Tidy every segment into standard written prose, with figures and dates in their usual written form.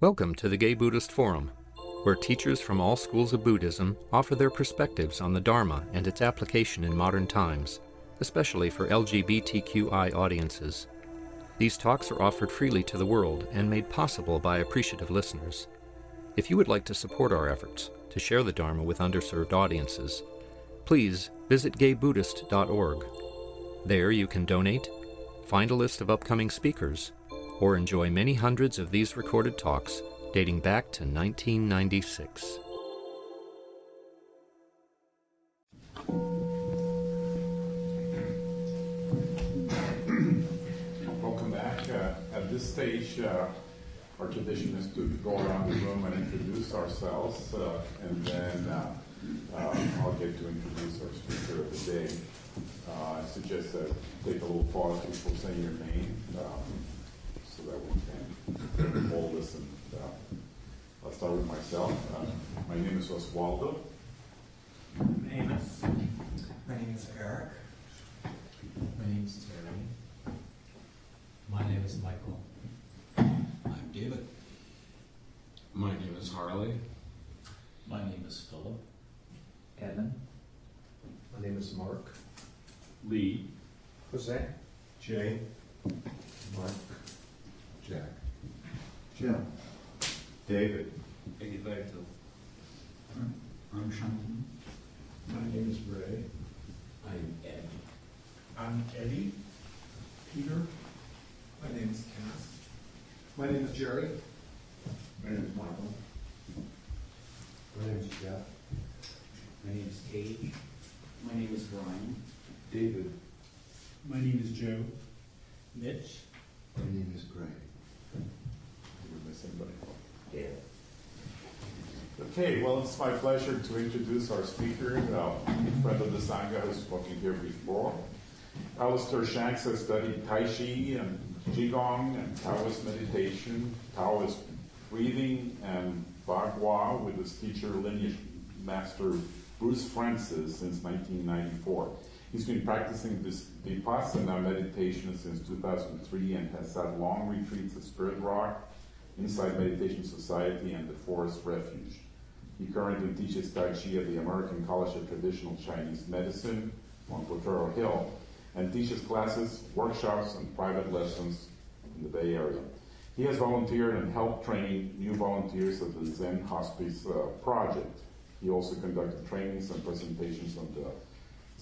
Welcome to the Gay Buddhist Forum, where teachers from all schools of Buddhism offer their perspectives on the Dharma and its application in modern times, especially for LGBTQI audiences. These talks are offered freely to the world and made possible by appreciative listeners. If you would like to support our efforts to share the Dharma with underserved audiences, please visit gaybuddhist.org. There you can donate, find a list of upcoming speakers, or enjoy many hundreds of these recorded talks dating back to 1996. Welcome back. At this stage, our tradition is to go around the room and introduce ourselves, and then I'll get to introduce our speaker of the day. I suggest that take a little pause before saying your name, so that we can hold this. And I'll start with myself. My name is Oswaldo. My name is Eric. My name is Terry. My name is Michael. I'm David. My name is Harley. My name is Philip. Evan. My name is Mark. Lee. Jose. Jay. Mark. Jack. Jim. David. Egberto. I'm Sean. My name is Ray. I'm Ed. I'm Eddie. Peter. My name is Cass. My name is Jerry. My name is Michael. My name is Jeff. My name is Cage. My name is Brian. David. My name is Joe. Mitch. My name is Greg. Did we miss anybody? Yeah. Okay, well, it's my pleasure to introduce our speaker, friend of the Sangha who's spoken here before. Alistair Shanks has studied Tai Chi and Qigong and Daoist meditation, Taoist breathing, and Ba Gua with his teacher, lineage master Bruce Francis, since 1994. He's been practicing this Vipassana meditation since 2003 and has had long retreats at Spirit Rock, Inside Meditation Society, and the Forest Refuge. He currently teaches Tai Chi at the American College of Traditional Chinese Medicine on Potrero Hill, and teaches classes, workshops, and private lessons in the Bay Area. He has volunteered and helped train new volunteers at the Zen Hospice Project. He also conducted trainings and presentations on the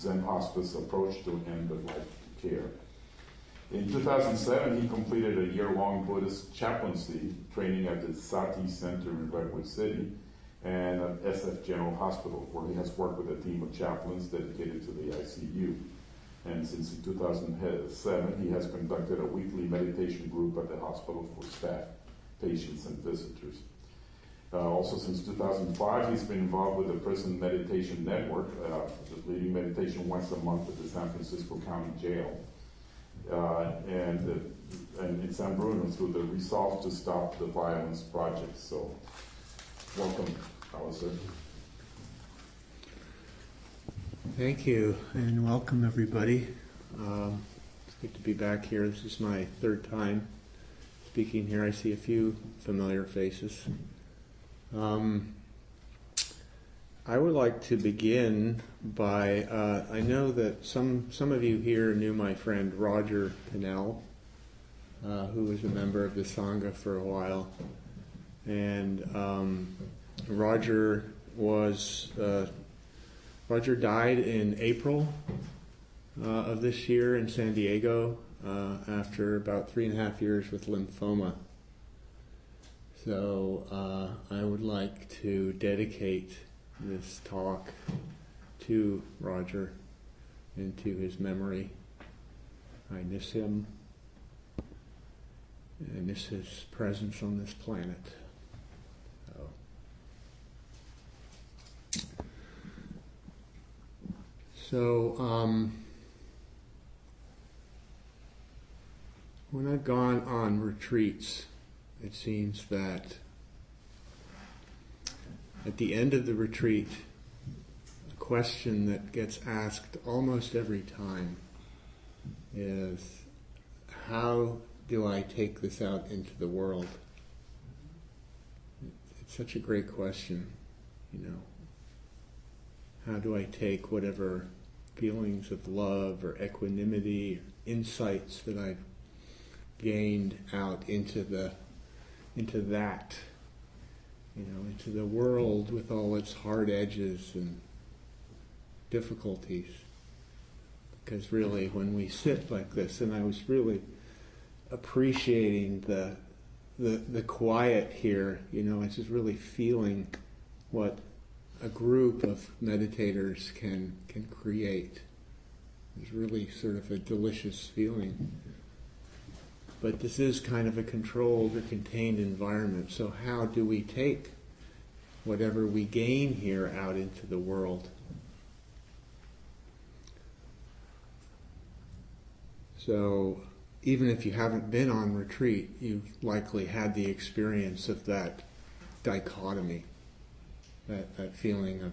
Zen Hospice approach to end-of-life care. In 2007, he completed a year-long Buddhist chaplaincy training at the Sati Center in Redwood City and at SF General Hospital, where he has worked with a team of chaplains dedicated to the ICU. And since 2007, he has conducted a weekly meditation group at the hospital for staff, patients, and visitors. Also, since 2005, he's been involved with the Prison Meditation Network, leading meditation once a month at the San Francisco County Jail, and in San Bruno through the Resolve to Stop the Violence project. So, welcome, Alistair. Thank you, and welcome everybody. It's good to be back here. This is my third time speaking here. I see a few familiar faces. I would like to begin by, I know that some of you here knew my friend Roger Pinnell, who was a member of the Sangha for a while. And Roger died in April of this year in San Diego after about 3.5 years with lymphoma. So I would like to dedicate this talk to Roger and to his memory. I miss him. I miss his presence on this planet. So when I've gone on retreats, it seems that at the end of the retreat, a question that gets asked almost every time is, how do I take this out into the world? such a great question. How do I take whatever feelings of love or equanimity or insights that I've gained out into that, into the world with all its hard edges and difficulties. Because really, when we sit like this, and I was really appreciating the quiet here, I was just really feeling what a group of meditators can create. It's really sort of a delicious feeling. But this is kind of a controlled or contained environment, so how do we take whatever we gain here out into the world? So even if you haven't been on retreat, you've likely had the experience of that dichotomy, that feeling of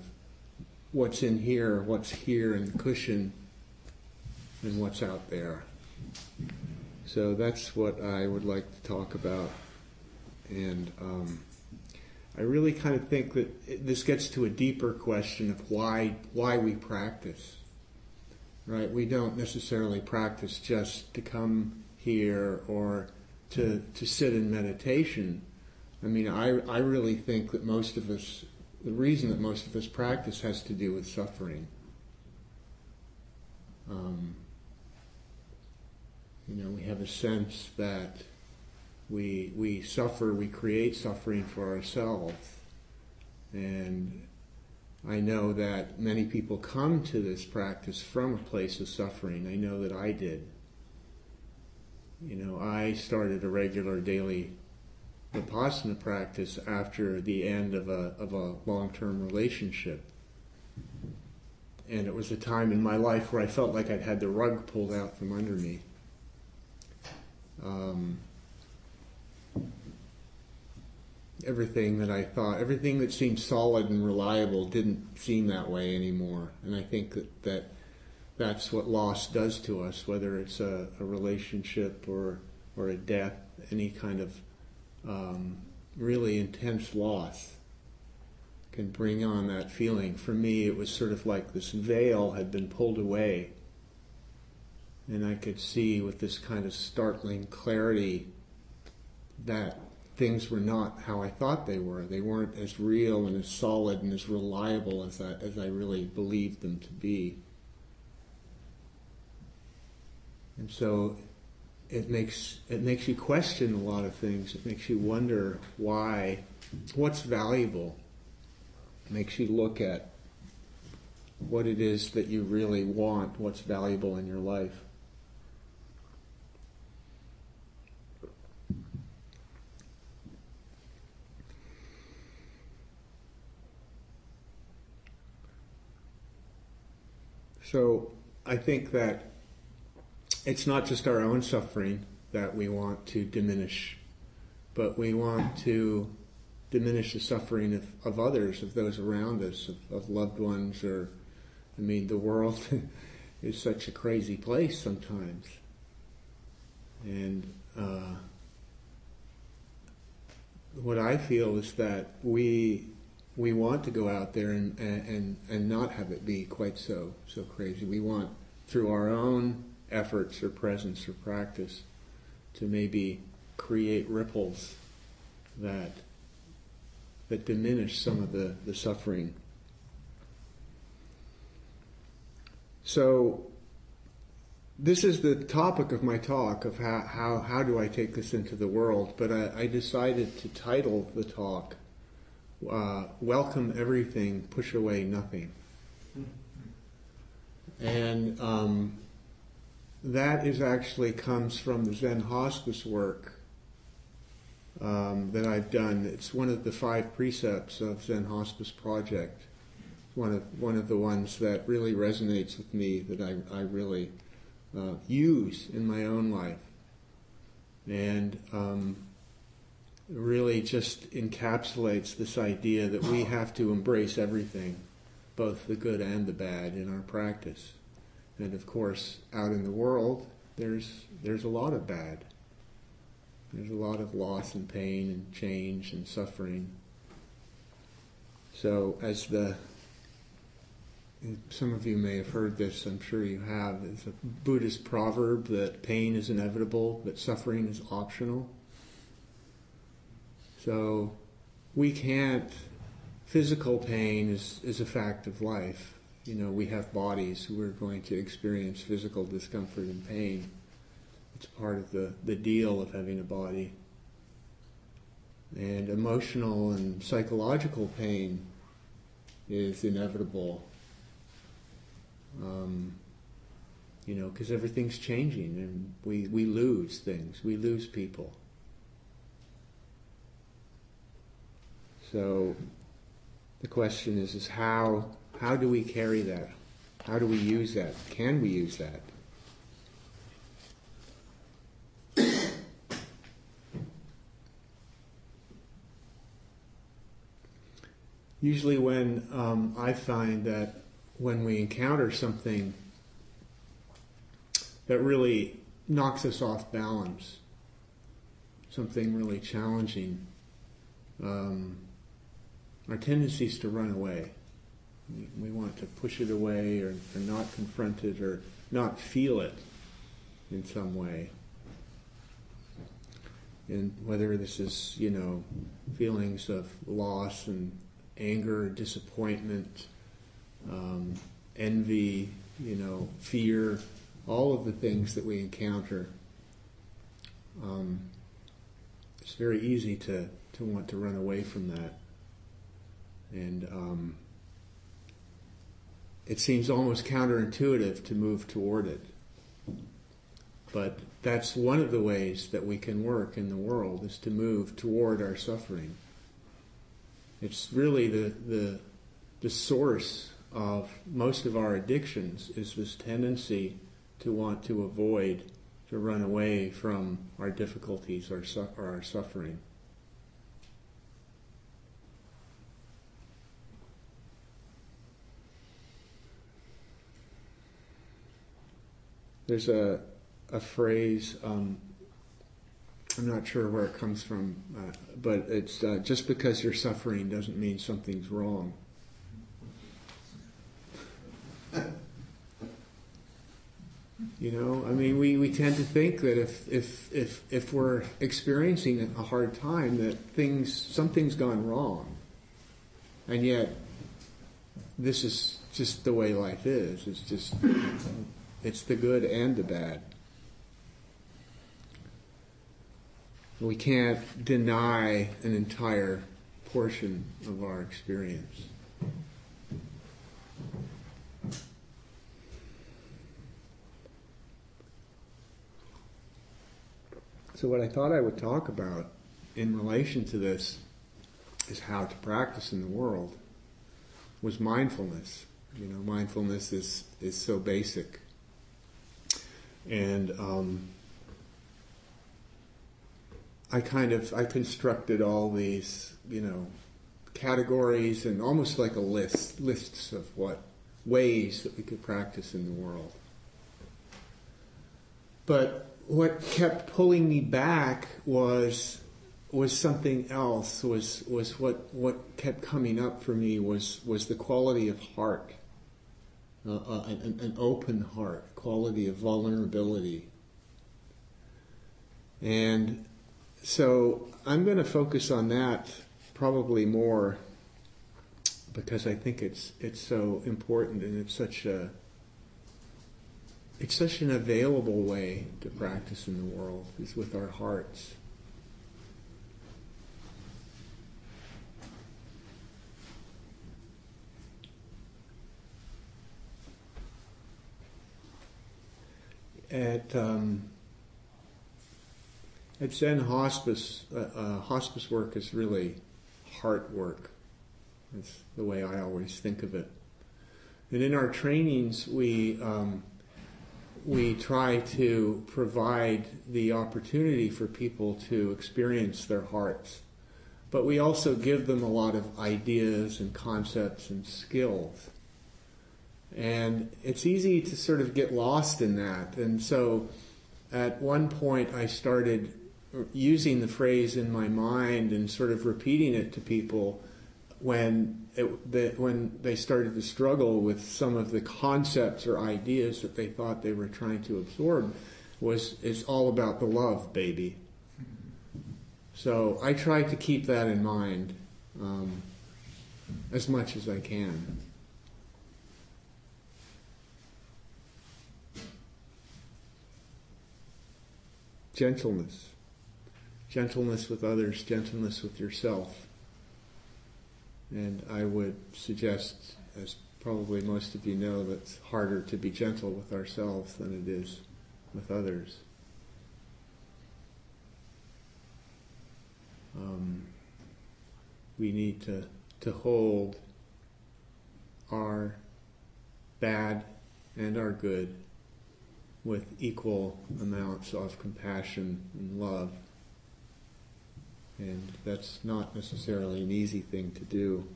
what's in here in the cushion, and what's out there. So that's what I would like to talk about. And I really kind of think that this gets to a deeper question of why we practice. Right? We don't necessarily practice just to come here or to sit in meditation. I mean, I really think that the reason that most of us practice has to do with suffering. We have a sense that we suffer, we create suffering for ourselves. And I know that many people come to this practice from a place of suffering. I know that I did. I started a regular daily Vipassana practice after the end of a long-term relationship. And it was a time in my life where I felt like I'd had the rug pulled out from under me. Everything that seemed solid and reliable didn't seem that way anymore. And I think that's what loss does to us, whether it's a relationship or a death, any kind of really intense loss can bring on that feeling. For me, it was sort of like this veil had been pulled away, and I could see with this kind of startling clarity that things were not how I thought they were. They weren't as real and as solid and as reliable as I really believed them to be. And so it makes you question a lot of things. It makes you wonder what's valuable. It makes you look at what it is that you really want, what's valuable in your life. So I think that it's not just our own suffering that we want to diminish, but we want to diminish the suffering of others, of those around us, of loved ones, the world is such a crazy place sometimes. And what I feel is that we want to go out there and not have it be quite so crazy. We want, through our own efforts or presence or practice, to maybe create ripples that diminish some of the suffering. So this is the topic of my talk, of how do I take this into the world, but I decided to title the talk Welcome Everything, Push Away Nothing. And that is actually comes from the Zen hospice work that I've done. It's one of the 5 precepts of Zen Hospice Project. One of the ones that really resonates with me, that I really use in my own life, and really just encapsulates this idea that we have to embrace everything, both the good and the bad, in our practice. And of course, out in the world, there's a lot of bad. There's a lot of loss and pain and change and suffering. So some of you may have heard this, I'm sure you have. It's a Buddhist proverb that pain is inevitable, but suffering is optional. So physical pain is a fact of life. We have bodies. We're going to experience physical discomfort and pain. It's part of the deal of having a body. And emotional and psychological pain is inevitable. Because everything's changing and we lose things. We lose people. So the question is how do we carry that? How do we use that? Can we use that? Usually when I find that when we encounter something that really knocks us off balance, something really challenging, our tendency is to run away. We want to push it away or not confront it or not feel it in some way. And whether this is, feelings of loss and anger, disappointment, envy, fear, all of the things that we encounter, it's very easy to want to run away from that. And it seems almost counterintuitive to move toward it. But that's one of the ways that we can work in the world, is to move toward our suffering. It's really the source of most of our addictions, is this tendency to want to avoid, to run away from our difficulties or our suffering. There's a phrase, I'm not sure where it comes from, but it's just because you're suffering doesn't mean something's wrong. We tend to think that if we're experiencing a hard time, that something's gone wrong, and yet this is just the way life is. It's the good and the bad. We can't deny an entire portion of our experience. So what I thought I would talk about in relation to this is how to practice in the world was mindfulness. Mindfulness is so basic. And I constructed all these, categories and almost like a lists of what ways that we could practice in the world. But what kept pulling me back was something else. Was what kept coming up for me was the quality of heart. An open heart, quality of vulnerability. And so I'm going to focus on that probably more because I think it's so important, and it's such an available way to practice in the world, is with our hearts. At Zen Hospice, hospice work is really heart work. That's the way I always think of it. And in our trainings, we try to provide the opportunity for people to experience their hearts. But we also give them a lot of ideas and concepts and skills. And it's easy to sort of get lost in that. And so at one point I started using the phrase in my mind and sort of repeating it to people when they started to struggle with some of the concepts or ideas that they thought they were trying to absorb, it's all about the love, baby. So I try to keep that in mind as much as I can. Gentleness. Gentleness with others, gentleness with yourself. And I would suggest, as probably most of you know, that it's harder to be gentle with ourselves than it is with others. We need to hold our bad and our good with equal amounts of compassion and love. And that's not necessarily an easy thing to do.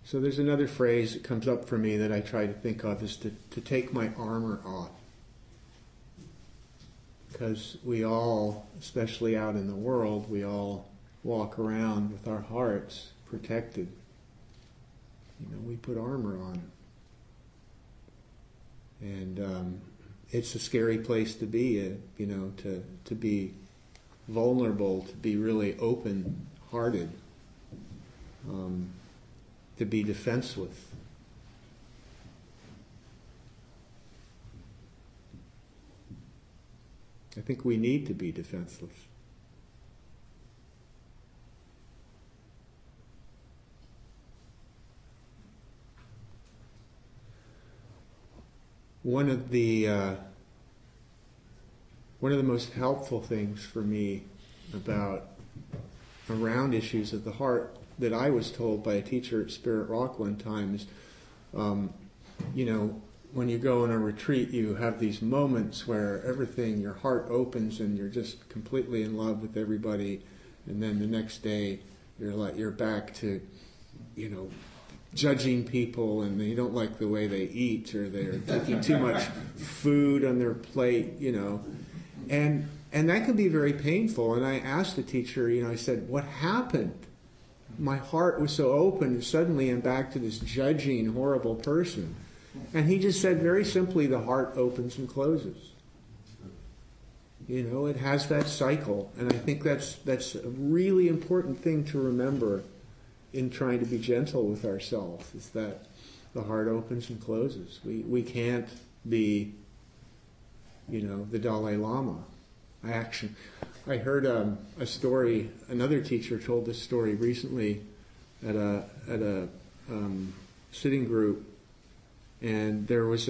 So there's another phrase that comes up for me that I try to think of, is to take my armor off. Because we all, especially out in the world, we all walk around with our hearts protected. We put armor on. And it's a scary place to be, to be vulnerable, to be really open-hearted, to be defenseless. I think we need to be defenseless. One of the most helpful things for me around issues of the heart that I was told by a teacher at Spirit Rock one time is, when you go on a retreat, you have these moments where your heart opens and you're just completely in love with everybody, and then the next day you're back to, judging people, and they don't like the way they eat, or they're taking too much food on their plate, and that can be very painful. And I asked the teacher, I said, what happened? My heart was so open, and suddenly I'm back to this judging, horrible person. And he just said very simply, the heart opens and closes. It has that cycle, and I think that's a really important thing to remember in trying to be gentle with ourselves, is that the heart opens and closes. We can't be, the Dalai Lama. I heard a story. Another teacher told this story recently at a sitting group, and there was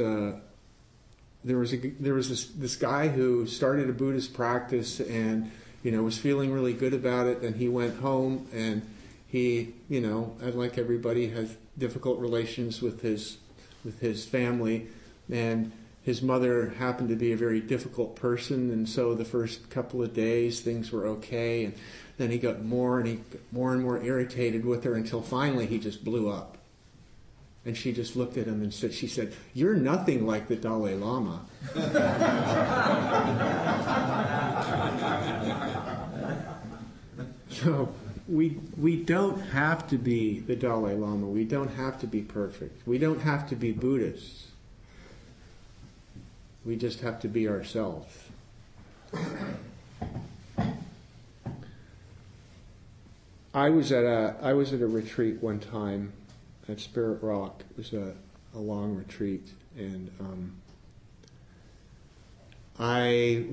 this guy who started a Buddhist practice and was feeling really good about it, and he went home and he, like everybody, has difficult relations with his family, and his mother happened to be a very difficult person, and so the first couple of days things were okay, and then he got more and more irritated with her until finally he just blew up. And she just looked at him and said, "You're nothing like the Dalai Lama." So we don't have to be the Dalai Lama. We don't have to be perfect. We don't have to be Buddhists. We just have to be ourselves. I was at a retreat one time at Spirit Rock. It was a long retreat, and I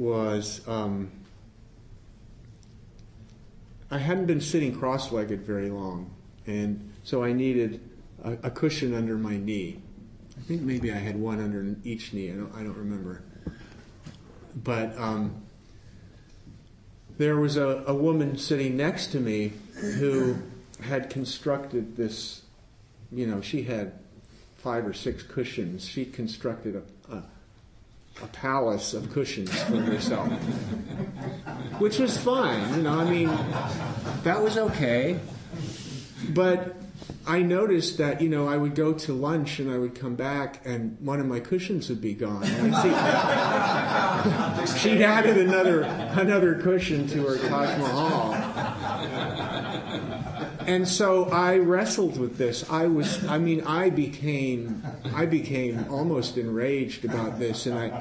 hadn't been sitting cross-legged very long, and so I needed a cushion under my knee. I think maybe I had one under each knee. I don't remember. But there was a woman sitting next to me who had constructed this. She had 5 or 6 cushions. She constructed a palace of cushions for herself, which was fine. That was okay. But I noticed that, I would go to lunch and I would come back and one of my cushions would be gone. She'd added another cushion to her Taj Mahal. And so I wrestled with this. I became almost enraged about this, and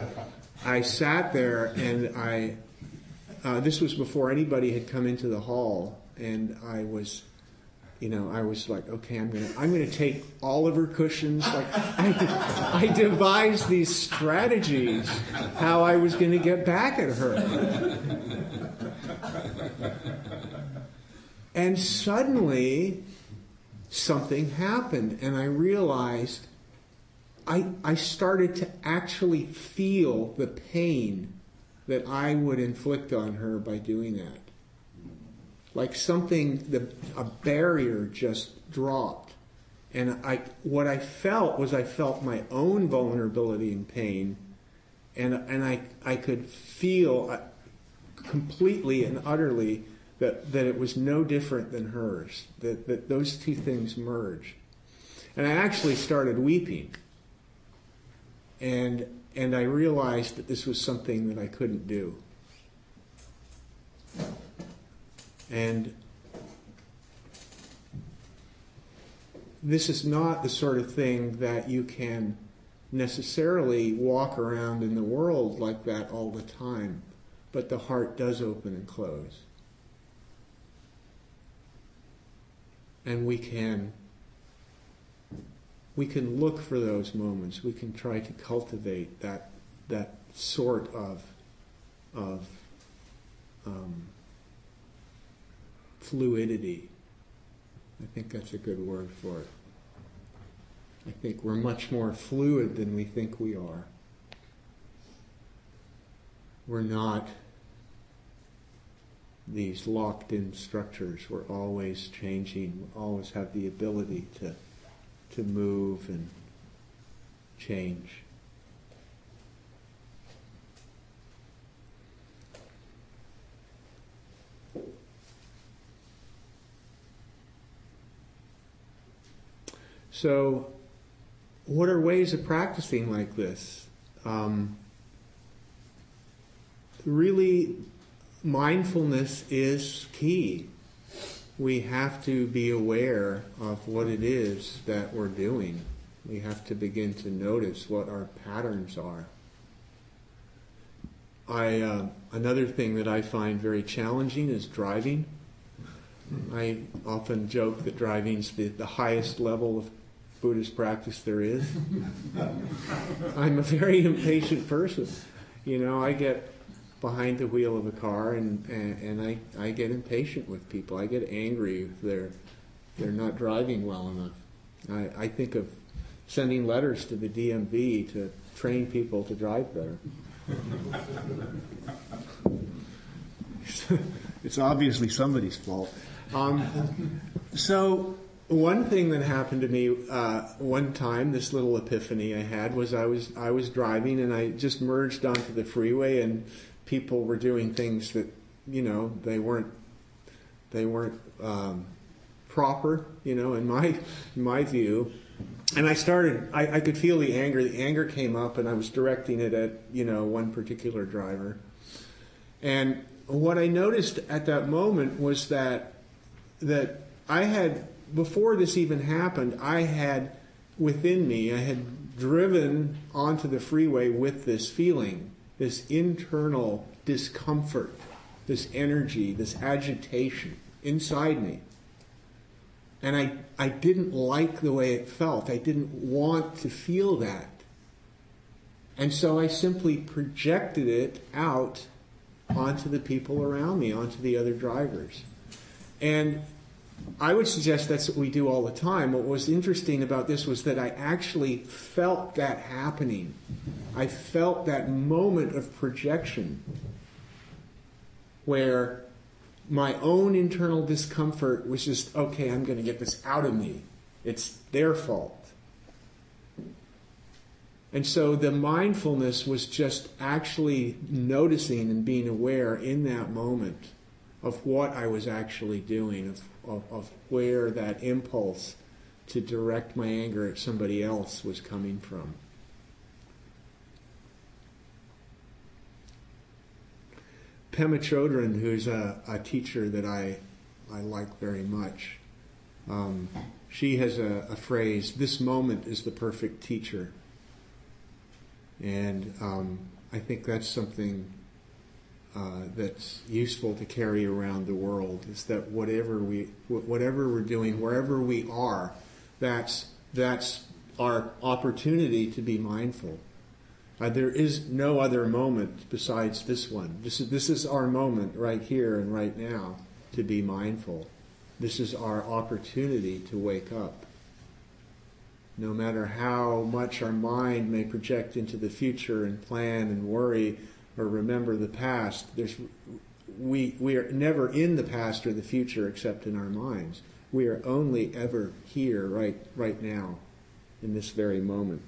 I sat there and this was before anybody had come into the hall, and I was like, okay, I'm gonna take all of her cushions. Like I devised these strategies how I was gonna get back at her. And suddenly something happened, and I realized I started to actually feel the pain that I would inflict on her by doing that. Like a barrier just dropped. And what I felt was I felt my own vulnerability and pain, and I could feel completely and utterly that it was no different than hers, that those two things merged. And I actually started weeping. And I realized that this was something that I couldn't do. And this is not the sort of thing that you can necessarily walk around in the world like that all the time, but the heart does open and close. And we can look for those moments. We can try to cultivate that sort of fluidity. I think that's a good word for it. I think we're much more fluid than we think we are. We're not these locked-in structures. We're always changing. We always have the ability to move and change. So, what are ways of practicing like this? Really, mindfulness is key. We have to be aware of what it is that we're doing. We have to begin to notice what our patterns are. Another thing that I find very challenging is driving. I often joke that driving's the highest level of Buddhist practice there is. I'm a very impatient person. I get behind the wheel of a car and I get impatient with people. I get angry if they're not driving well enough. I think of sending letters to the DMV to train people to drive better. It's obviously somebody's fault. So one thing that happened to me one time, this little epiphany I had, was I was driving and I just merged onto the freeway and people were doing things that they weren't proper in my view. And I could feel the anger. The anger came up, and I was directing it at one particular driver. And what I noticed at that moment was that I had, before this even happened, I had within me, I had driven onto the freeway with this feeling, this internal discomfort, this energy, this agitation inside me. And I didn't like the way it felt. I didn't want to feel that. And so I simply projected it out onto the people around me, onto the other drivers. And I would suggest that's what we do all the time. What was interesting about this was that I actually felt that happening. I felt that moment of projection where my own internal discomfort was just, okay, I'm going to get this out of me. It's their fault. And so the mindfulness was just actually noticing and being aware in that moment of what I was actually doing, of where that impulse to direct my anger at somebody else was coming from. Pema Chodron, who's a teacher that I like very much, she has a phrase, "This moment is the perfect teacher." And I think that's something that's useful to carry around the world, is that whatever we're doing, wherever we are, that's our opportunity to be mindful. There is no other moment besides this one. This is our moment right here and right now to be mindful. This is our opportunity to wake up. No matter how much our mind may project into the future and plan and worry or remember the past, we are never in the past or the future except in our minds. We are only ever here right now in this very moment.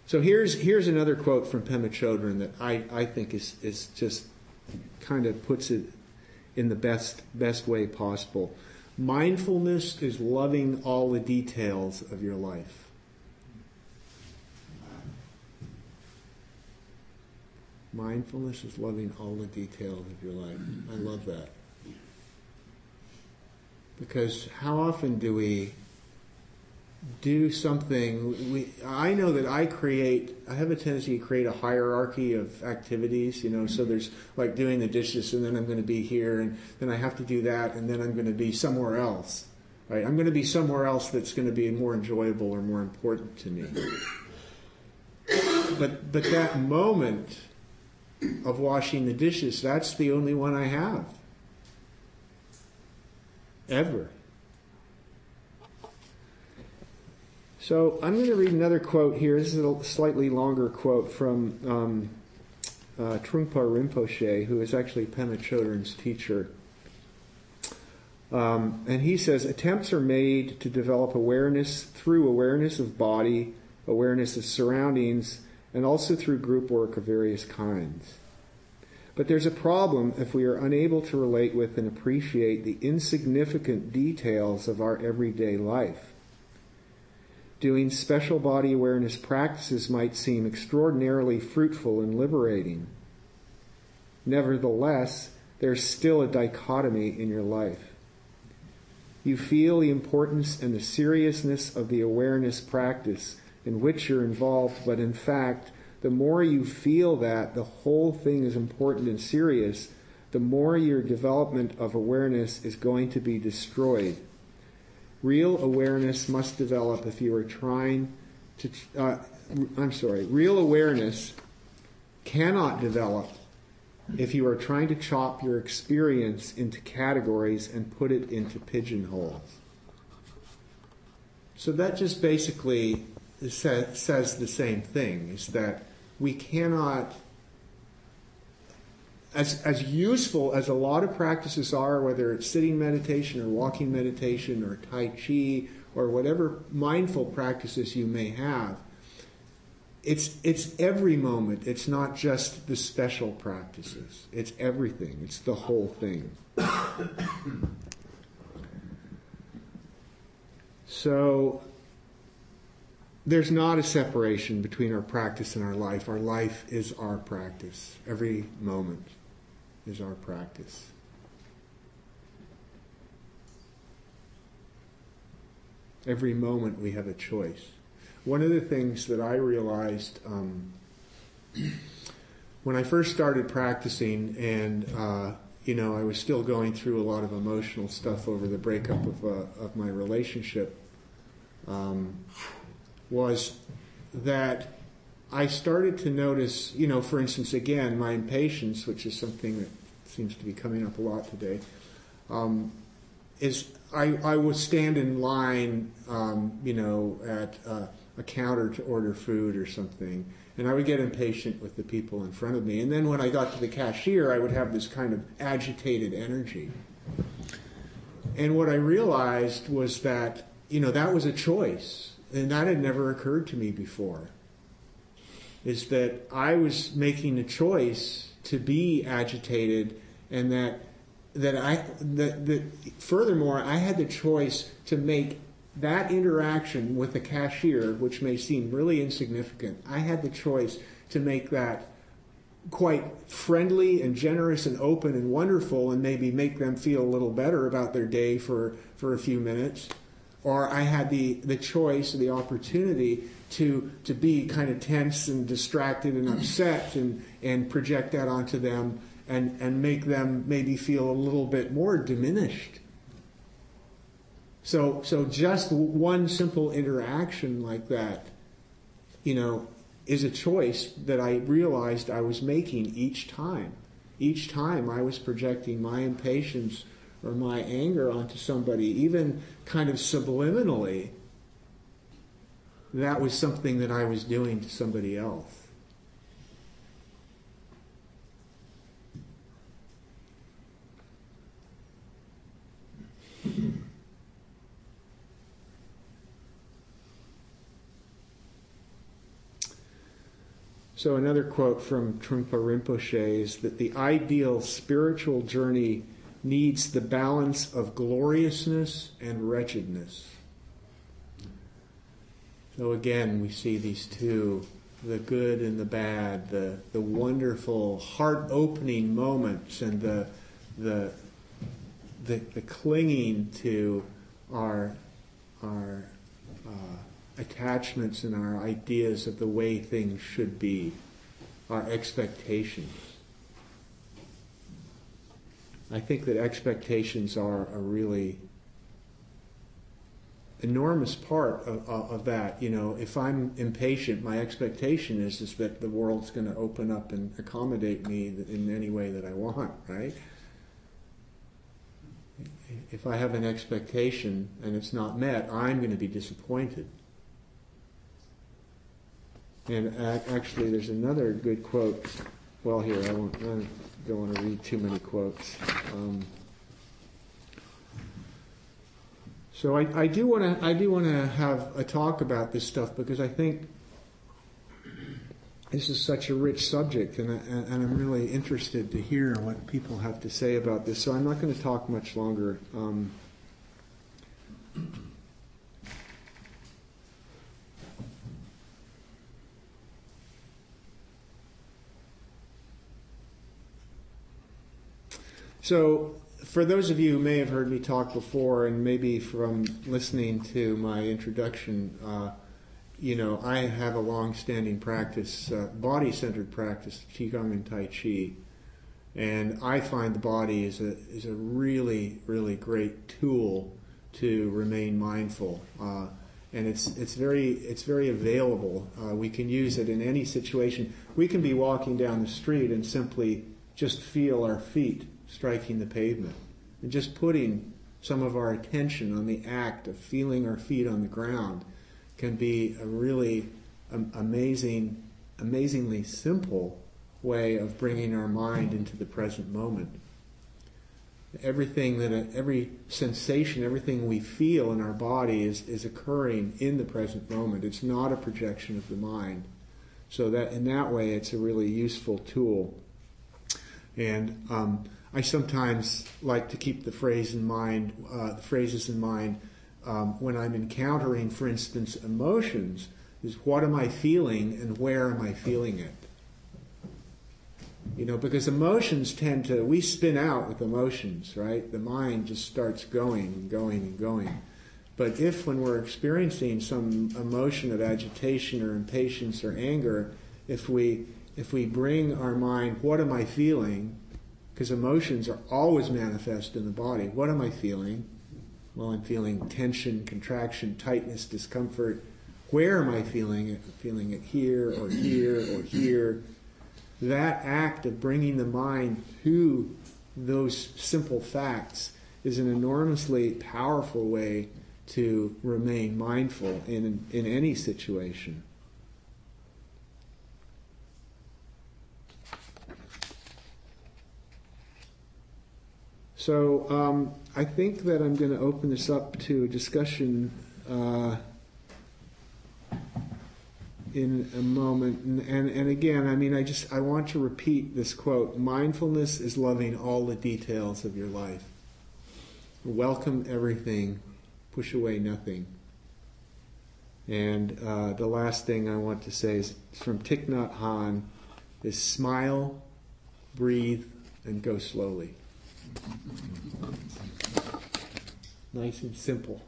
So here's another quote from Pema Chodron that I think is just kind of puts it in the best way possible. Mindfulness is loving all the details of your life. Mindfulness is loving all the details of your life. I love that. Because how often do we do something? I know that I have a tendency to create a hierarchy of activities, so there's like doing the dishes, and then I'm going to be here, and then I have to do that, and then I'm going to be somewhere else, right? I'm going to be somewhere else that's going to be more enjoyable or more important to me. But that moment of washing the dishes, that's the only one I have. Ever. So I'm going to read another quote here. This is a slightly longer quote from Trungpa Rinpoche, who is actually Pema Chodron's teacher. And he says, attempts are made to develop awareness through awareness of body, awareness of surroundings, and also through group work of various kinds. But there's a problem if we are unable to relate with and appreciate the insignificant details of our everyday life. Doing special body awareness practices might seem extraordinarily fruitful and liberating. Nevertheless, there's still a dichotomy in your life. You feel the importance and the seriousness of the awareness practice in which you're involved, but in fact, the more you feel that the whole thing is important and serious, the more your development of awareness is going to be destroyed. Real awareness must develop if you are trying to... real awareness cannot develop if you are trying to chop your experience into categories and put it into pigeonholes. So that just basically says the same thing, is that we cannot... As useful as a lot of practices are, whether it's sitting meditation or walking meditation or Tai Chi or whatever mindful practices you may have, it's every moment. It's not just the special practices. It's everything. It's the whole thing. So there's not a separation between our practice and our life. Our life is our practice. Every moment is our practice. Every moment we have a choice. One of the things that I realized when I first started practicing, and I was still going through a lot of emotional stuff over the breakup of my relationship, was that I started to notice, for instance, again, my impatience, which is something that seems to be coming up a lot today, is I would stand in line, at a counter to order food or something, and I would get impatient with the people in front of me. And then when I got to the cashier, I would have this kind of agitated energy. And what I realized was that, that was a choice, and that had never occurred to me before. Is that I was making a choice to be agitated, and that furthermore, I had the choice to make that interaction with the cashier, which may seem really insignificant, I had the choice to make that quite friendly and generous and open and wonderful, and maybe make them feel a little better about their day for a few minutes. Or I had the choice, the opportunity to be kind of tense and distracted and upset and project that onto them and make them maybe feel a little bit more diminished. So just one simple interaction like that, is a choice that I realized I was making each time. Each time I was projecting my impatience or my anger onto somebody, even kind of subliminally, that was something that I was doing to somebody else. So another quote from Trungpa Rinpoche is that the ideal spiritual journey needs the balance of gloriousness and wretchedness. So again, we see these two, the good and the bad, the wonderful, heart-opening moments, and the clinging to our attachments and our ideas of the way things should be, our expectations. I think that expectations are a really enormous part of that. If I'm impatient, my expectation is that the world's going to open up and accommodate me in any way that I want, right? If I have an expectation and it's not met, I'm going to be disappointed. And actually, there's another good quote. Well, here, I don't want to read too many quotes. So I do want to have a talk about this stuff, because I think this is such a rich subject, and I'm really interested to hear what people have to say about this. So I'm not going to talk much longer. So, for those of you who may have heard me talk before, and maybe from listening to my introduction, I have a long-standing practice, body-centered practice, Qigong and Tai Chi, and I find the body is a really, really great tool to remain mindful, and it's very available. We can use it in any situation. We can be walking down the street and simply just feel our feet striking the pavement, and just putting some of our attention on the act of feeling our feet on the ground can be a really amazingly simple way of bringing our mind into the present moment. Every sensation, everything we feel in our body is occurring in the present moment. It's not a projection of the mind. So that in that way, it's a really useful tool. And I sometimes like to keep the phrases in mind when I'm encountering, for instance, emotions. Is what am I feeling and where am I feeling it? Because emotions we spin out with emotions, right? The mind just starts going and going and going. But when we're experiencing some emotion of agitation or impatience or anger, if we bring our mind, what am I feeling? Because emotions are always manifest in the body. What am I feeling? Well, I'm feeling tension, contraction, tightness, discomfort. Where am I feeling it? I'm feeling it here or here or here. That act of bringing the mind to those simple facts is an enormously powerful way to remain mindful in any situation. So I think that I'm going to open this up to a discussion in a moment. And again, I mean, I want to repeat this quote. Mindfulness is loving all the details of your life. Welcome everything, push away nothing. And the last thing I want to say is from Thich Nhat Hanh, is smile, breathe, and go slowly. Nice and simple.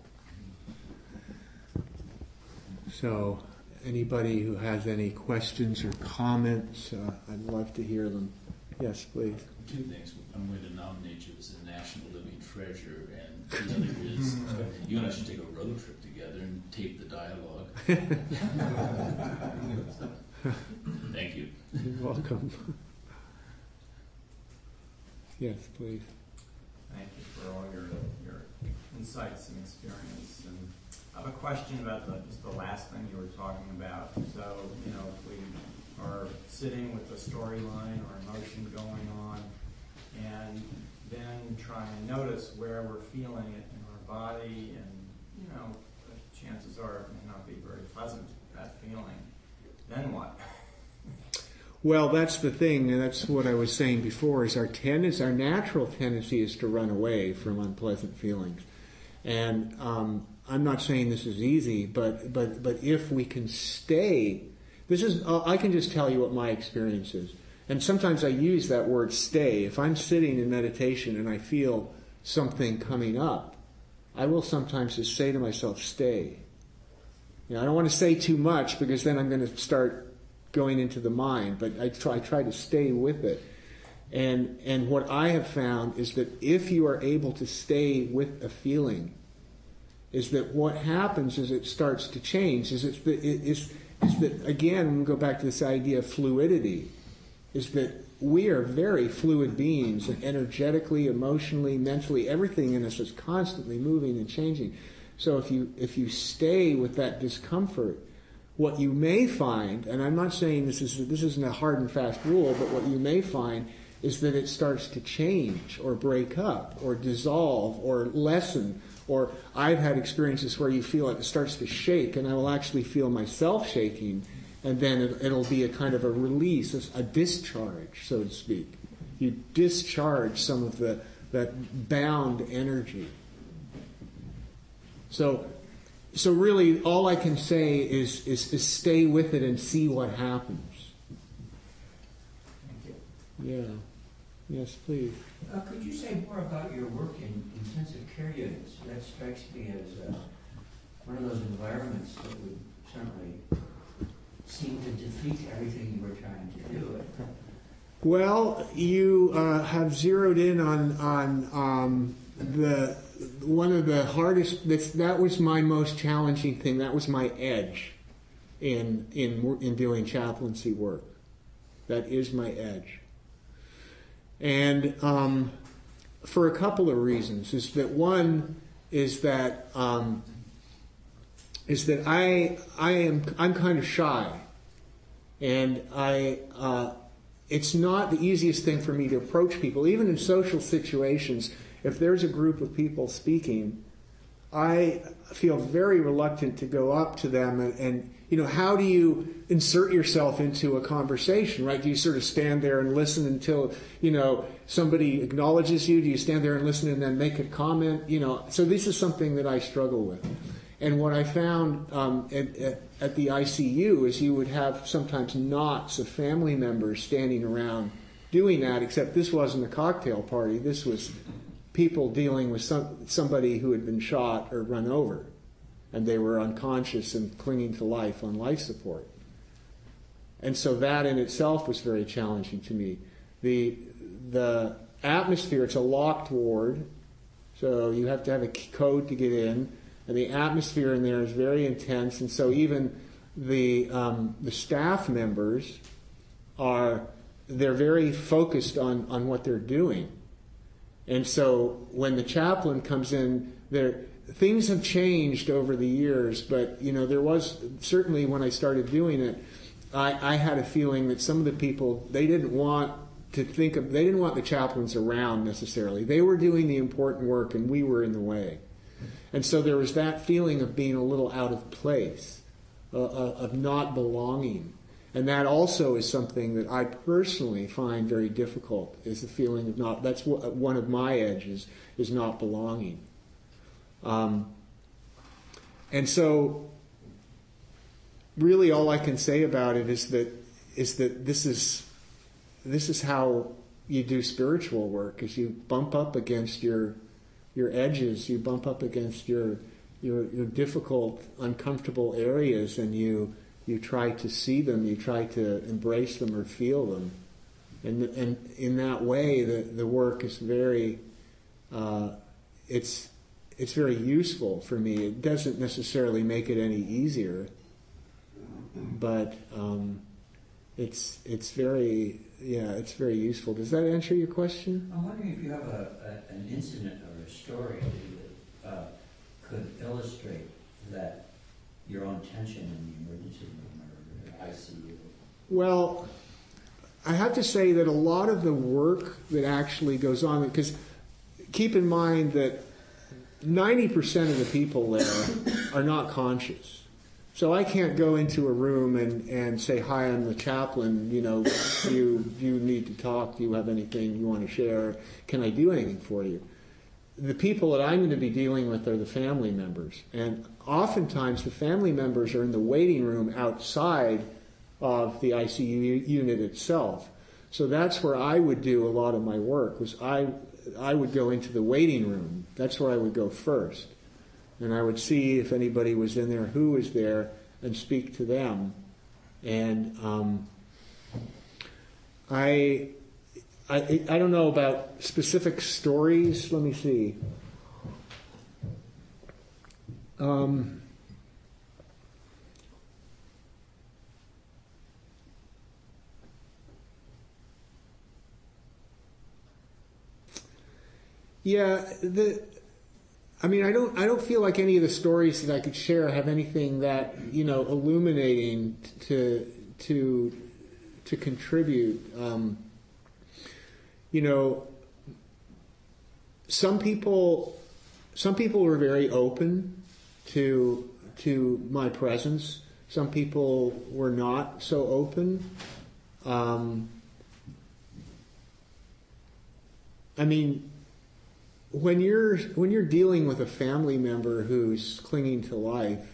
So, anybody who has any questions or comments, I'd love to hear them. Yes, please. Two things. I'm going to nominate you as a national living treasure, and the other is you and I should take a road trip together and tape the dialogue. Thank you. You're welcome. Yes, please. Thank you for all your insights and experience. And I have a question about just the last thing you were talking about. So, if we are sitting with a storyline or emotion going on, and then try and notice where we're feeling it in our body, and, chances are it may not be very pleasant, that feeling. Then what? Well, that's the thing, and that's what I was saying before, is our natural tendency is to run away from unpleasant feelings. And I'm not saying this is easy, but if we can stay, I can just tell you what my experience is. And sometimes I use that word stay. If I'm sitting in meditation and I feel something coming up, I will sometimes just say to myself, stay. I don't want to say too much because then I'm going to start going into the mind, but I try to stay with it. And what I have found is that if you are able to stay with a feeling, is that what happens is it starts to change. Is that again, we go back to this idea of fluidity, is that we are very fluid beings, and energetically, emotionally, mentally, everything in us is constantly moving and changing. So if you stay with that discomfort, what you may find, and I'm not saying this isn't a hard and fast rule, but what you may find is that it starts to change or break up or dissolve or lessen. Or I've had experiences where you feel it starts to shake, and I will actually feel myself shaking, and then it'll be a kind of a release, a discharge, so to speak. You discharge some of that bound energy. So really, all I can say is stay with it and see what happens. Thank you. Yeah. Yes, please. Could you say more about your work in intensive care units? That strikes me as one of those environments that would certainly seem to defeat everything you were trying to do. Well, you have zeroed in on the one of the hardest. That was my most challenging thing. That was my edge in doing chaplaincy work. That is my edge. And for a couple of reasons, is that one is that I'm kind of shy, and it's not the easiest thing for me to approach people, even in social situations. If there's a group of people speaking, I feel very reluctant to go up to them and how do you insert yourself into a conversation, right? Do you sort of stand there and listen until, somebody acknowledges you? Do you stand there and listen and then make a comment? So this is something that I struggle with. And what I found at the ICU is you would have sometimes knots of family members standing around doing that, except this wasn't a cocktail party. This was people dealing with somebody who had been shot or run over, and they were unconscious and clinging to life on life support. And so that in itself was very challenging to me. The atmosphere, it's a locked ward, so you have to have a code to get in, and the atmosphere in there is very intense, and so even the staff members they're very focused on what they're doing. And so when the chaplain comes in, things have changed over the years, but there was certainly when I started doing it, I had a feeling that some of the people, they didn't want the chaplains around necessarily. They were doing the important work and we were in the way. And so there was that feeling of being a little out of place. of not belonging. And that also is something that I personally find very difficult, is the feeling of not, that's one of my edges, is not belonging. And so really all I can say about it is that this is how you do spiritual work, is you bump up against your edges, you bump up against your difficult, uncomfortable areas, and you try to see them, you try to embrace them or feel them. And in that way, the work is very, it's very useful for me. It doesn't necessarily make it any easier, but it's very useful. Does that answer your question? I'm wondering if you have an incident or a story that could illustrate that your own tension in the emergency room or ICU. Well, I have to say that a lot of the work that actually goes on, because keep in mind that 90% of the people there are not conscious. So I can't go into a room and say, hi, I'm the chaplain, you need to talk, do you have anything you want to share, can I do anything for you? The people that I'm going to be dealing with are the family members. And oftentimes the family members are in the waiting room outside of the ICU unit itself. So that's where I would do a lot of my work, was I would go into the waiting room. That's where I would go first. And I would see if anybody was in there, who was there, and speak to them. And I don't know about specific stories. Let me see. Yeah, I don't feel like any of the stories that I could share have anything that, illuminating to contribute. Some people were very open to my presence. Some people were not so open. When you're dealing with a family member who's clinging to life,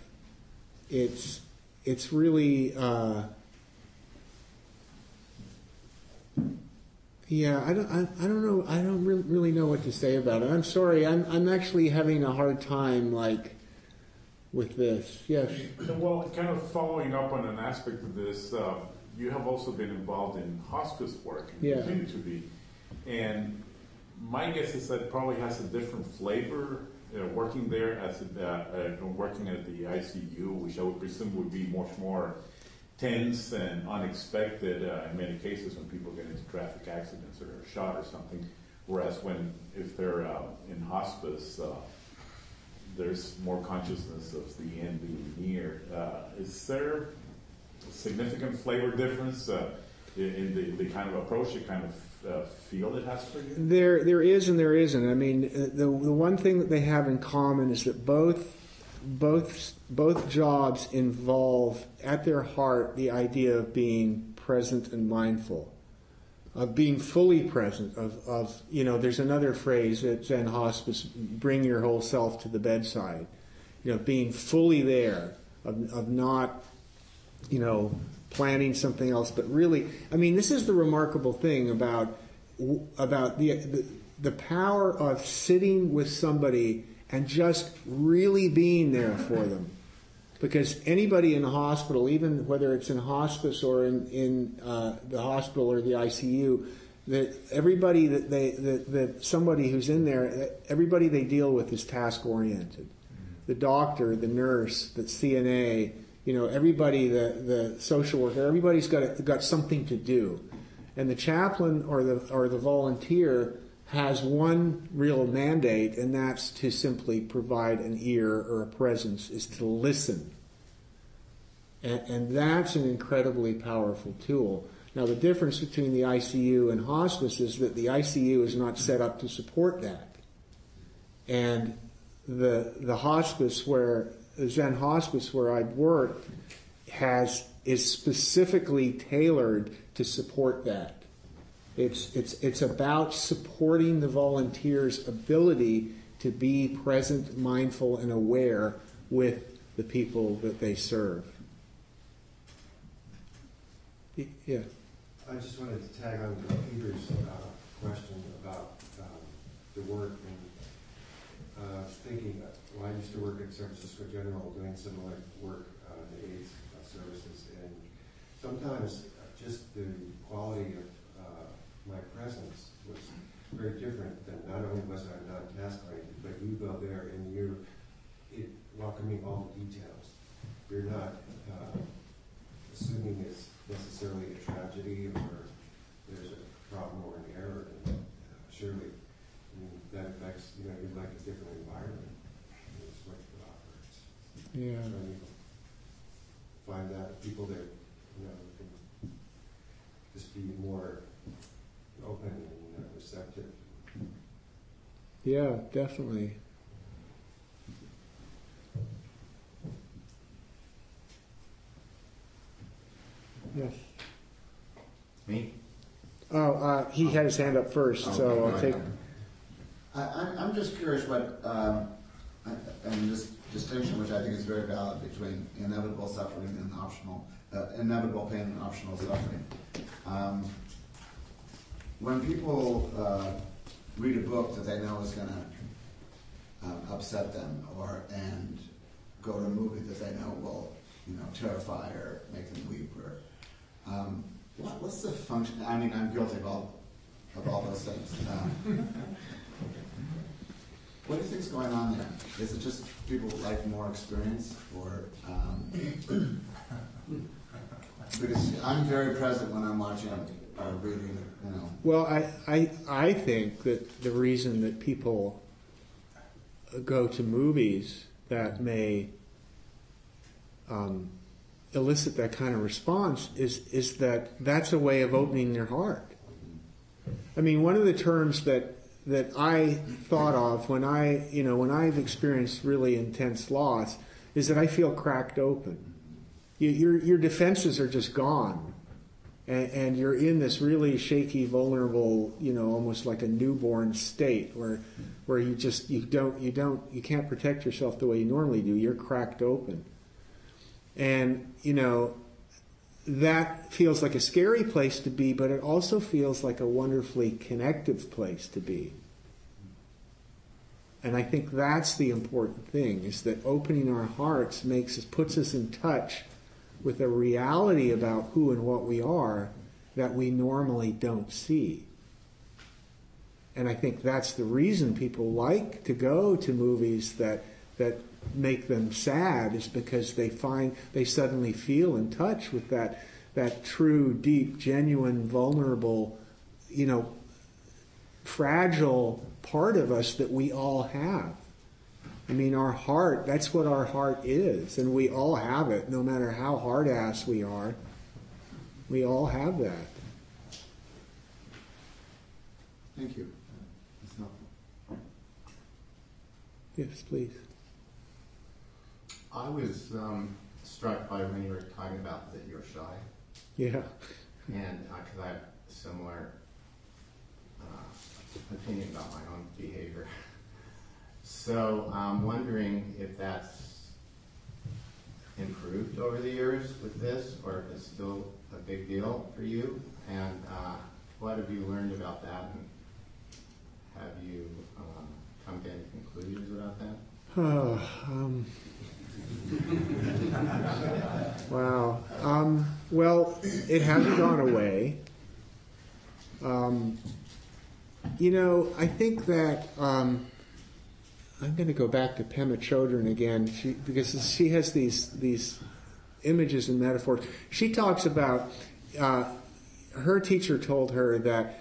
it's really I don't know. I don't really know what to say about it. I'm sorry. I'm actually having a hard time with this. Yes. Well, kind of following up on an aspect of this, you have also been involved in hospice work and continue to be, and my guess is that it probably has a different flavor working there as working at the ICU, which I would presume would be much more tense and unexpected in many cases when people get into traffic accidents or are shot or something. Whereas if they're in hospice, there's more consciousness of the end being near. Is there a significant flavor difference in the kind of approach, the kind of feel it has for you? There is and there isn't. The one thing that they have in common is that both jobs involve at their heart the idea of being present and mindful, of being fully present, of there's another phrase at Zen Hospice, bring your whole self to the bedside, being fully there, of not planning something else, but really, this is the remarkable thing about the power of sitting with somebody and just really being there for them. Because anybody in the hospital, even whether it's in hospice or in the hospital or the ICU, that everybody that somebody who's in there, everybody they deal with is task oriented. The doctor, the nurse, the CNA, everybody, the social worker, everybody's got something to do, and the chaplain or the volunteer has one real mandate, and that's to simply provide an ear or a presence, is to listen, and that's an incredibly powerful tool. Now, the difference between the ICU and hospice is that the ICU is not set up to support that, and the hospice the Zen hospice where I'd worked, is specifically tailored to support that. It's about supporting the volunteer's ability to be present, mindful, and aware with the people that they serve. Yeah. I just wanted to tag on to Peter's question about the work, and thinking, well, I used to work at San Francisco General doing similar work in the AIDS services, and sometimes just the quality of my presence was very different than, not only was I not task oriented, but you go there and you're welcoming all the details. You're not assuming it's necessarily a tragedy or there's a problem or an error. And, surely, that affects, you're like a different environment. It's what it operates. Yeah. So you find that people that, can just be more open and receptive. Yeah, definitely. Yes. Me? Oh, he had his hand up first, so I'll take. I'm just curious what, and this distinction, which I think is very valid between inevitable suffering and optional, inevitable pain and optional suffering. When people read a book that they know is going to upset them, and go to a movie that they know will, terrify or make them weep, or what's the function? I mean, I'm guilty of all those things. What do you think's going on there? Is it just people like more experience, or because I'm very present when I'm watching or reading, Well, I think that the reason that people go to movies that may elicit that kind of response is that that's a way of opening your heart. I mean, one of the terms that I thought of when I've experienced really intense loss is that I feel cracked open. Your defenses are just gone, and you're in this really shaky, vulnerable, almost like a newborn state where you can't protect yourself the way you normally do. You're cracked open, and that feels like a scary place to be, but it also feels like a wonderfully connective place to be. And I think that's the important thing, is that opening our hearts puts us in touch with a reality about who and what we are that we normally don't see. And I think that's the reason people like to go to movies that make them sad, is because they suddenly feel in touch with that true, deep, genuine, vulnerable, fragile part of us that we all have. I mean, our heart, that's what our heart is, and we all have it, no matter how hard-ass we are. We all have that. Thank you. That's helpful. Yes, please. I was struck by when you were talking about that you're shy. Yeah. And because I have a similar opinion about my own behavior. So I'm wondering if that's improved over the years with this, or if it's still a big deal for you, and what have you learned about that, and have you come to any conclusions about that? Wow. Well, it hasn't gone away. I think that I'm going to go back to Pema Chodron again, because she has these images and metaphors. She talks about her teacher told her that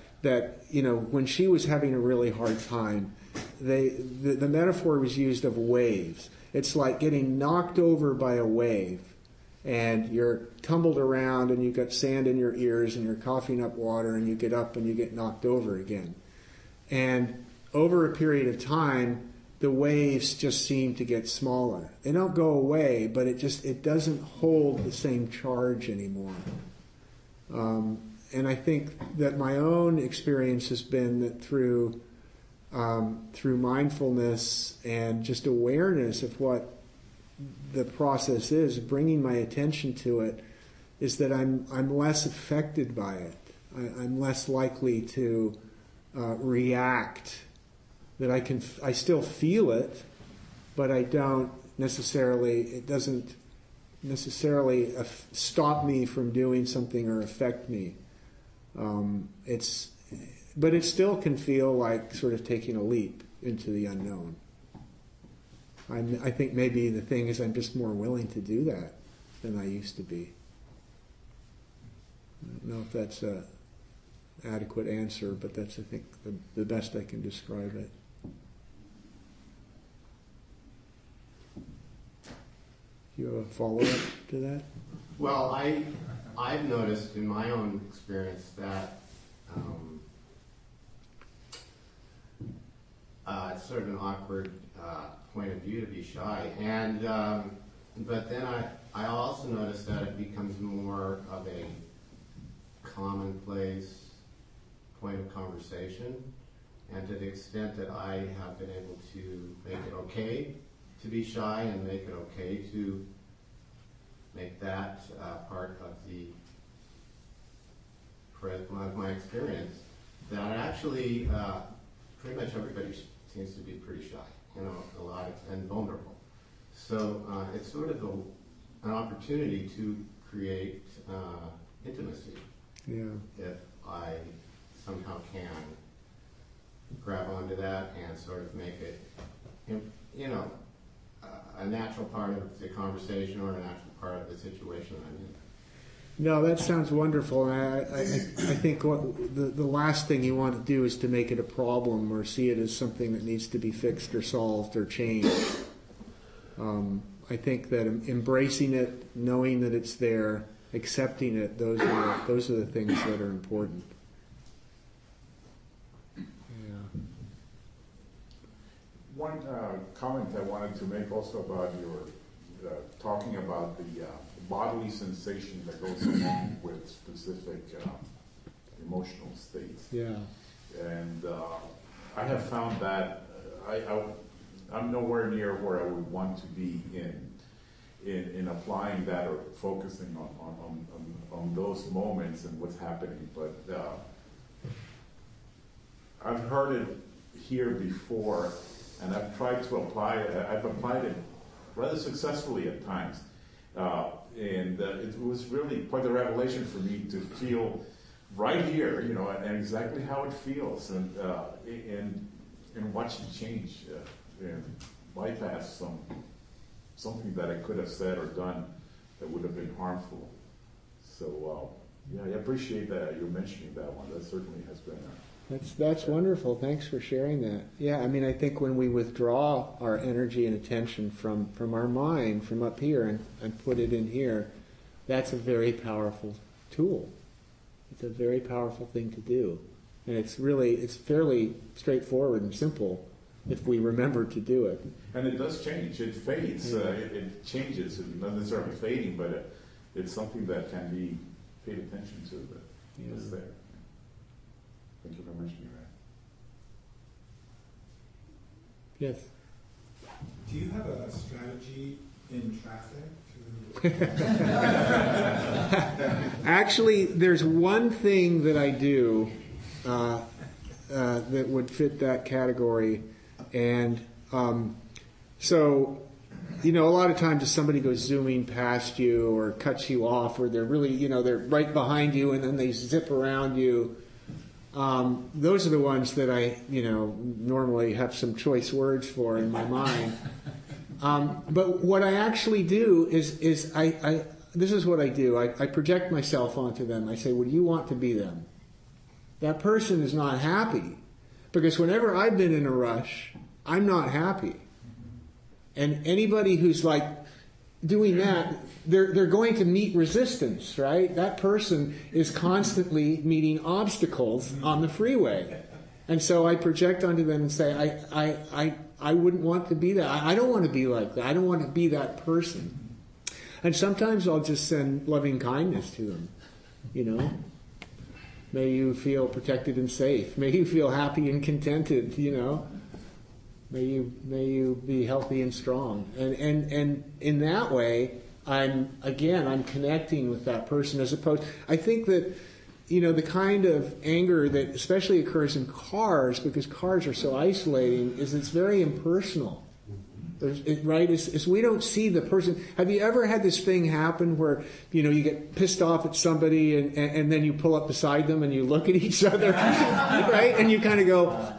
when she was having a really hard time, the metaphor was used of waves. It's like getting knocked over by a wave, and you're tumbled around, and you've got sand in your ears, and you're coughing up water, and you get up and you get knocked over again. And over a period of time, the waves just seem to get smaller. They don't go away, but it doesn't hold the same charge anymore. And I think that my own experience has been that through mindfulness and just awareness of what the process is, bringing my attention to it, is that I'm less affected by it. I'm less likely to react. That I still feel it, but I don't necessarily. It doesn't necessarily stop me from doing something or affect me. But it still can feel like sort of taking a leap into the unknown. I think maybe the thing is I'm just more willing to do that than I used to be. I don't know if that's an adequate answer, but that's, I think, the best I can describe it. Do you have a follow-up to that? Well, I've noticed in my own experience that it's sort of an awkward point of view to be shy, and but then I also noticed that it becomes more of a commonplace point of conversation, and to the extent that I have been able to make it okay to be shy and make it okay to make that part of my experience, that actually pretty much everybody seems to be pretty shy, a lot and vulnerable. So it's sort of an opportunity to create intimacy. Yeah. If I somehow can grab onto that and sort of make it, a natural part of the conversation or a natural part of the situation that I'm in. No, that sounds wonderful. And I think what the last thing you want to do is to make it a problem or see it as something that needs to be fixed or solved or changed. I think that embracing it, knowing that it's there, accepting it, those are the things that are important. One comment I wanted to make also about your talking about the bodily sensation that goes along with specific emotional states. Yeah. And I have found that I'm nowhere near where I would want to be in applying that or focusing on those moments and what's happening. But I've heard it here before, and I've tried to apply it. I've applied it rather successfully at times. And it was really quite a revelation for me to feel right here, and exactly how it feels, and watch it change, and bypass something that I could have said or done that would have been harmful. So, I appreciate that you're mentioning that one. That certainly has been That's wonderful. Thanks for sharing that. Yeah, I think when we withdraw our energy and attention from our mind, from up here, and put it in here, that's a very powerful tool. It's a very powerful thing to do. And it's fairly straightforward and simple if we remember to do it. And it does change. It fades. Yeah. It changes. It's not necessarily fading, but it's something that can be paid attention to, but it's there. Thank you for mentioning that. Yes. Do you have a strategy in traffic Actually, there's one thing that I do that would fit that category, and so a lot of times if somebody goes zooming past you or cuts you off, or they're really they're right behind you and then they zip around you. Those are the ones that I, normally have some choice words for in my mind. But what I actually do is this is what I do. I project myself onto them. I say, well, you want to be them. That person is not happy. Because whenever I've been in a rush, I'm not happy. And anybody who's like doing that, they're going to meet resistance, right? That person is constantly meeting obstacles on the freeway. And so I project onto them and say, I wouldn't want to be that. I don't want to be like that. I don't want to be that person. And sometimes I'll just send loving kindness to them, you know. May you feel protected and safe. May you feel happy and contented, you know. May you be healthy and strong. And in that way, I'm connecting with that person as opposed, I think that, you know, the kind of anger that especially occurs in cars, because cars are so isolating, is it's very impersonal. Right? It's we don't see the person. Have you ever had this thing happen where, you know, you get pissed off at somebody and then you pull up beside them and you look at each other, right? And you kind of go,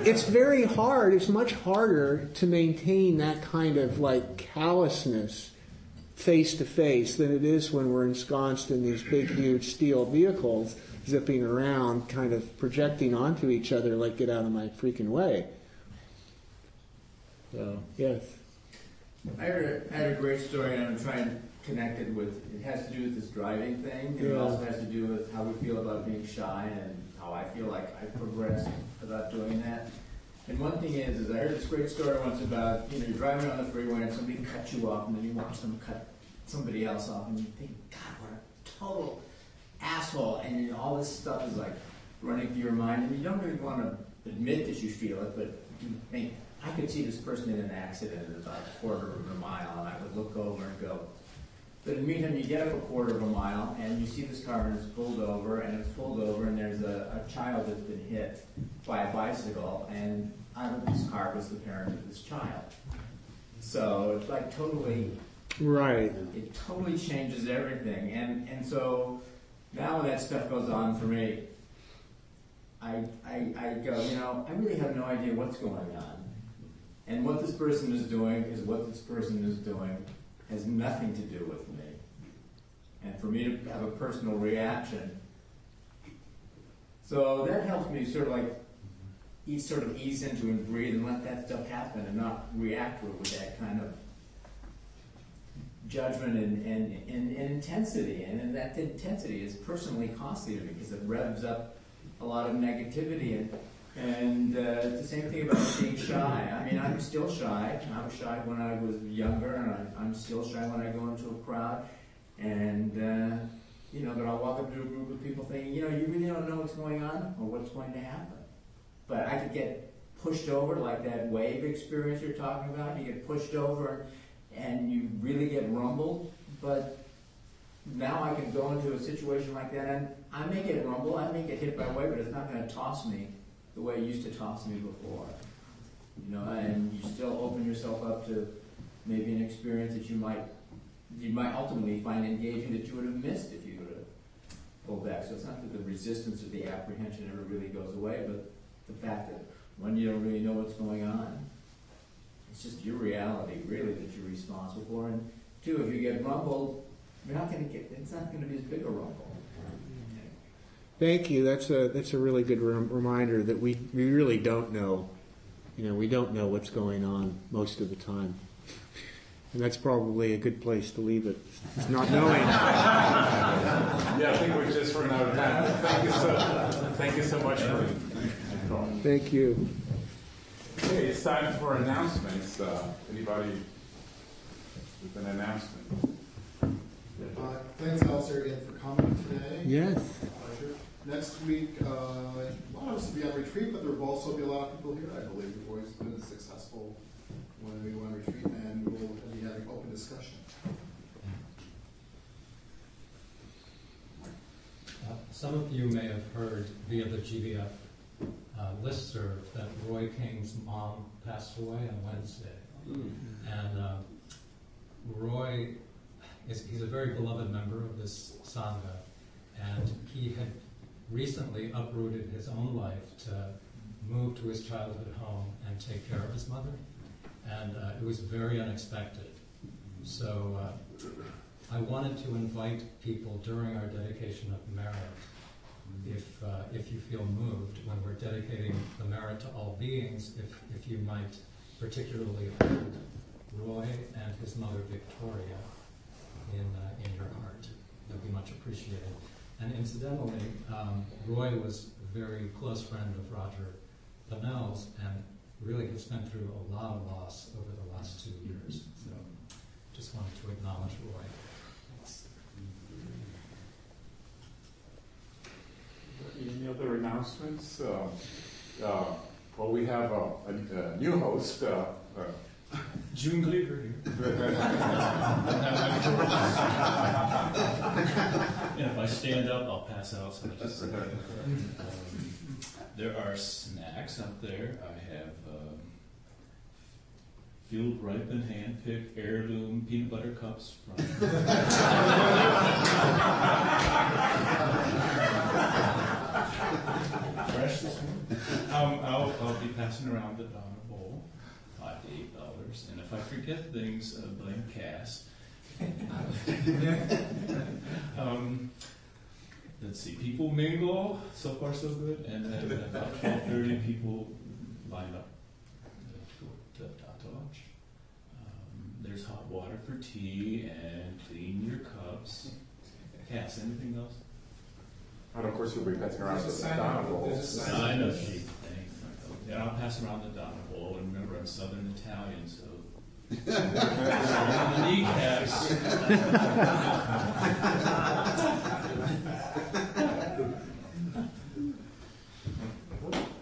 it's very hard. It's much harder to maintain that kind of like callousness face to face than it is when we're ensconced in these big, huge steel vehicles zipping around, kind of projecting onto each other like, get out of my freaking way. So, yes. I had a great story, and I'm trying to connect it with, it has to do with this driving thing, and it also has to do with how we feel about being shy and how I feel like I progressed about doing that. And one thing is I heard this great story once about, you know, you're driving on the freeway and somebody cuts you off, and then you watch them cut somebody else off, and you think, God, what a total asshole, and all this stuff is like running through your mind, and you don't really want to admit that you feel it, but you think, I could see this person in an accident at about a quarter of a mile, and I would look over and go. But in the meantime, you get up a quarter of a mile, and you see this car, and it's pulled over, and there's a child that's been hit by a bicycle, and out of this car was the parent of this child. So it's like totally... Right. It totally changes everything. And so now when that stuff goes on for me, I go, you know, I really have no idea what's going on. And what this person is doing is what this person is doing has nothing to do with me. And for me to have a personal reaction. So that helps me sort of like ease into and breathe and let that stuff happen and not react to it with that kind of judgment and intensity. And that intensity is personally costly to me because it revs up a lot of negativity. And it's the same thing about being shy. I mean, I'm still shy. I was shy when I was younger, and I'm still shy when I go into a crowd. And, you know, but I'll walk up to a group of people thinking, you know, you really don't know what's going on or what's going to happen. But I could get pushed over, like that wave experience you're talking about. You get pushed over and you really get rumbled. But now I can go into a situation like that, and I may get rumbled, I may get hit by a wave, but it's not going to toss me the way it used to toss me before. You know, and you still open yourself up to maybe an experience that you might ultimately find engaging that you would have missed if you would have pulled back. So it's not that the resistance or the apprehension ever really goes away, but the fact that when you don't really know what's going on, it's just your reality, really, that you're responsible for. And two, if you get rumbled, it's not going to be as big a rumble. Thank you. That's a really good reminder that we really don't know. You know, we don't know what's going on most of the time. And that's probably a good place to leave it. It's not knowing. Yeah, I think we're just run out of time. Thank you so much for Thank you. Okay, it's time for announcements. Anybody with an announcement? Thanks, Alistair, again for coming today. Yes. Pleasure. Next week, a lot of us will be on retreat, but there will also be a lot of people here. I believe we've always been successful when we go on retreat, and we'll be having open discussion. Some of you may have heard via the GBF listserv that Roy King's mom passed away on Wednesday. And Roy, he's a very beloved member of this Sangha, and he had recently uprooted his own life to move to his childhood home and take care of his mother. And it was very unexpected. So I wanted to invite people during our dedication of merit, if you feel moved, when we're dedicating the merit to all beings, if you might particularly hold Roy and his mother Victoria in your heart. That would be much appreciated. And incidentally, Roy was very close friend of Roger Pennell's, and really has been through a lot of loss over the last 2 years. So just wanted to acknowledge Roy. Thanks. Any other announcements? Well, we have a new host. June Gleaver here. And if I stand up, I'll pass out. So just, there are snacks out there. I have field ripened, hand picked heirloom peanut butter cups from. Fresh this morning. I'll be passing around the Donna Bowl, $5 to $8, and if I forget things, blame Cass. Let's see, people mingle, so far so good, and then about 12:30 people line up to go to Daoist. There's hot water for tea and clean your cups. Cass, anything else? And of course, you'll be passing around the Donna Bowl. I know she. And I'll pass around the Donna Bowl, and remember, I'm Southern Italian, so. The kneecaps.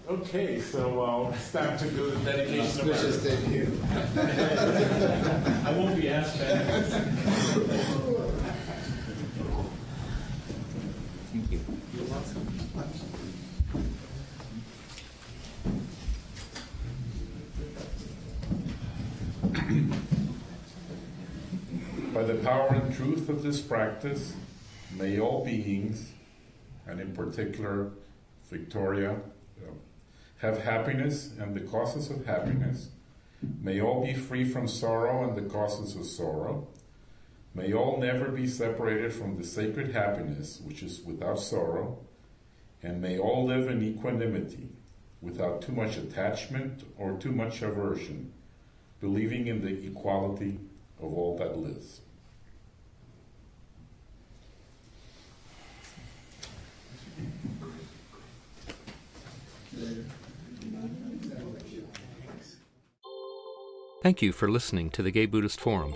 Okay, so it's time to do the dedication of our debut. I won't be asked back. Thank you. You're welcome. By the power and truth of this practice, may all beings, and in particular Victoria, have happiness and the causes of happiness. May all be free from sorrow and the causes of sorrow. May all never be separated from the sacred happiness which is without sorrow. And may all live in equanimity, without too much attachment or too much aversion, believing in the equality of all that lives. Thank you for listening to the Gay Buddhist Forum.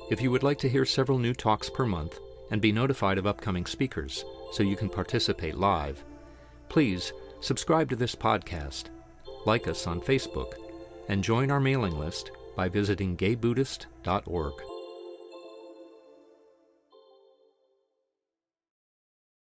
If you would like to hear several new talks per month and be notified of upcoming speakers so you can participate live, please subscribe to this podcast, like us on Facebook, and join our mailing list by visiting gaybuddhist.org.